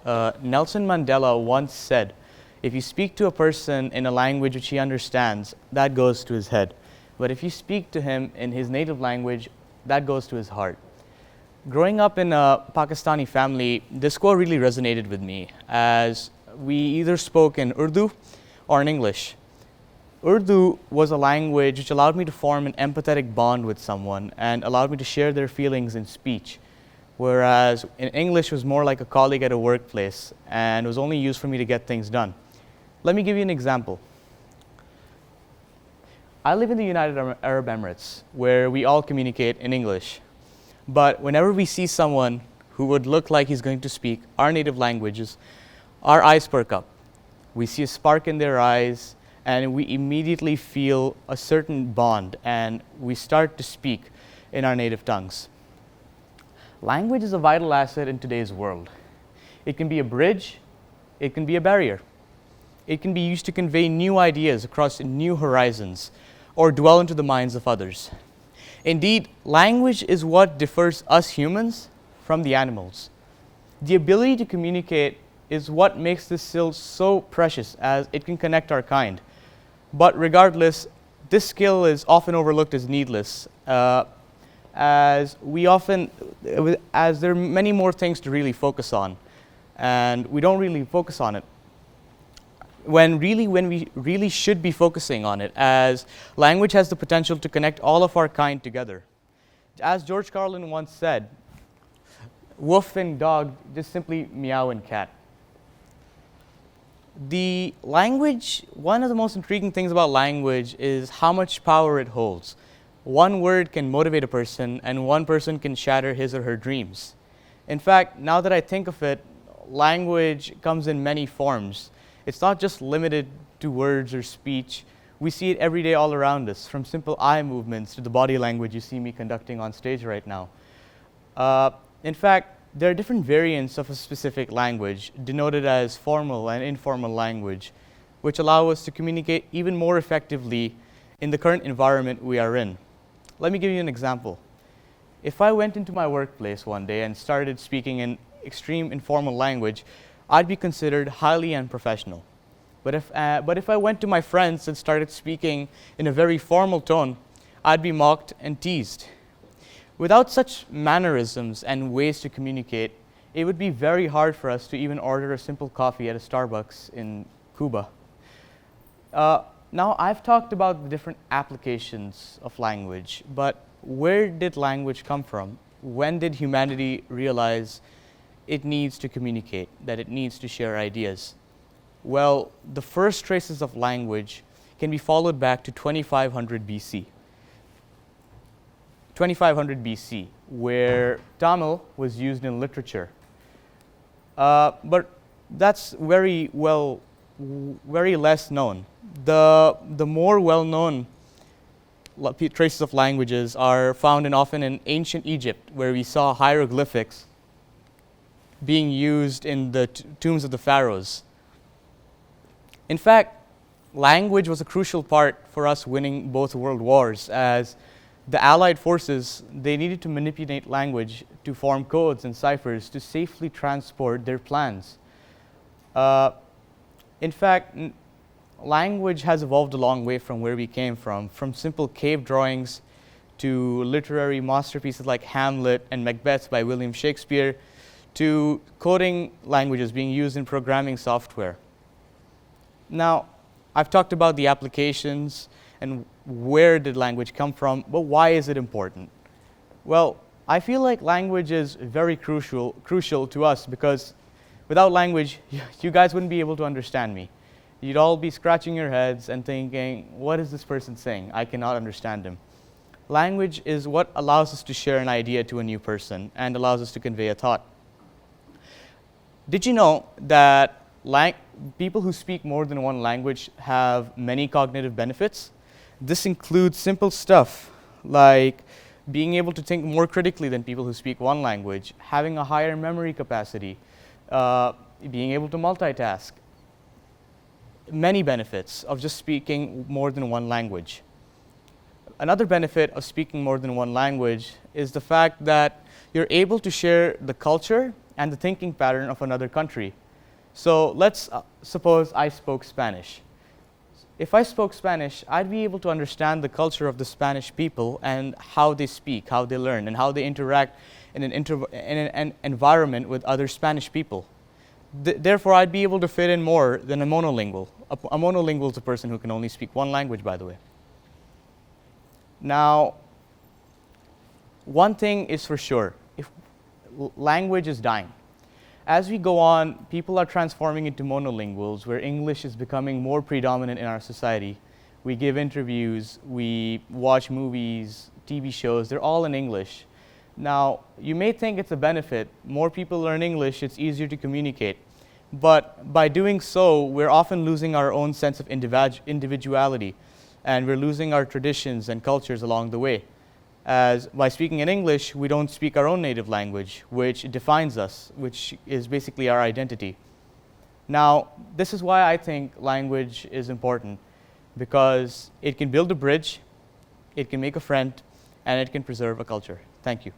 Nelson Mandela once said, if you speak to a person in a language which he understands, that goes to his head. But if you speak to him in his native language, that goes to his heart. Growing up in a Pakistani family, this quote really resonated with me, as we either spoke in Urdu or in English. Urdu was a language which allowed me to form an empathetic bond with someone and allowed me to share their feelings in speech, whereas in English was more like a colleague at a workplace and was only used for me to get things done. Let me give you an example. I live in the United Arab Emirates, where we all communicate in English. But whenever we see someone who would look like he's going to speak our native languages, our eyes perk up. We see a spark in their eyes, and we immediately feel a certain bond, and we start to speak in our native tongues. Language is a vital asset in today's world. It can be a bridge, it can be a barrier. It can be used to convey new ideas across new horizons or dwell into the minds of others. Indeed, language is what differs us humans from the animals. The ability to communicate is what makes this skill so precious, as it can connect our kind. But regardless, this skill is often overlooked as needless, as there are many more things to really focus on, and we don't really focus on it. When we really should be focusing on it, as language has the potential to connect all of our kind together. As George Carlin once said, wolf and dog just simply meow and cat. The language, one of the most intriguing things about language is how much power it holds. One word can motivate a person, and one person can shatter his or her dreams. In fact, now that I think of it, language comes in many forms. It's not just limited to words or speech. We see it every day all around us, from simple eye movements to the body language you see me conducting on stage right now. In fact, there are different variants of a specific language, denoted as formal and informal language, which allow us to communicate even more effectively in the current environment we are in. Let me give you an example. If I went into my workplace one day and started speaking in extreme informal language, I'd be considered highly unprofessional. But if I went to my friends and started speaking in a very formal tone, I'd be mocked and teased. Without such mannerisms and ways to communicate, it would be very hard for us to even order a simple coffee at a Starbucks in Cuba. Now, I've talked about the different applications of language, but where did language come from? When did humanity realize it needs to communicate, that it needs to share ideas? Well, the first traces of language can be followed back to 2500 BC. 2500 BC, where Tamil was used in literature. But that's very less known. The more well-known traces of languages are found often in ancient Egypt, where we saw hieroglyphics being used in the tombs of the pharaohs. In fact, language was a crucial part for us winning both world wars, as the Allied forces, they needed to manipulate language to form codes and ciphers to safely transport their plans. In fact, language has evolved a long way from where we came from simple cave drawings to literary masterpieces like Hamlet and Macbeth by William Shakespeare, to coding languages being used in programming software. Now, I've talked about the applications and where did language come from, but why is it important? Well, I feel like language is very crucial to us, because without language, you guys wouldn't be able to understand me. You'd all be scratching your heads and thinking, what is this person saying? I cannot understand him. Language is what allows us to share an idea to a new person and allows us to convey a thought. Did you know that people who speak more than one language have many cognitive benefits? This includes simple stuff like being able to think more critically than people who speak one language, having a higher memory capacity, being able to multitask. Many benefits of just speaking more than one language. Another benefit of speaking more than one language is the fact that you're able to share the culture and the thinking pattern of another country. So let's suppose I spoke Spanish. If I spoke Spanish, I'd be able to understand the culture of the Spanish people and how they speak, how they learn, and how they interact in an environment with other Spanish people. Therefore, I'd be able to fit in more than a monolingual. A monolingual is a person who can only speak one language, by the way. Now, one thing is for sure, if language is dying. As we go on, people are transforming into monolinguals, where English is becoming more predominant in our society. We give interviews, we watch movies, TV shows, they're all in English. Now, you may think it's a benefit. More people learn English, it's easier to communicate. But by doing so, we're often losing our own sense of individuality, and we're losing our traditions and cultures along the way. As by speaking in English, we don't speak our own native language, which defines us, which is basically our identity. Now, this is why I think language is important, because it can build a bridge, it can make a friend, and it can preserve a culture. Thank you.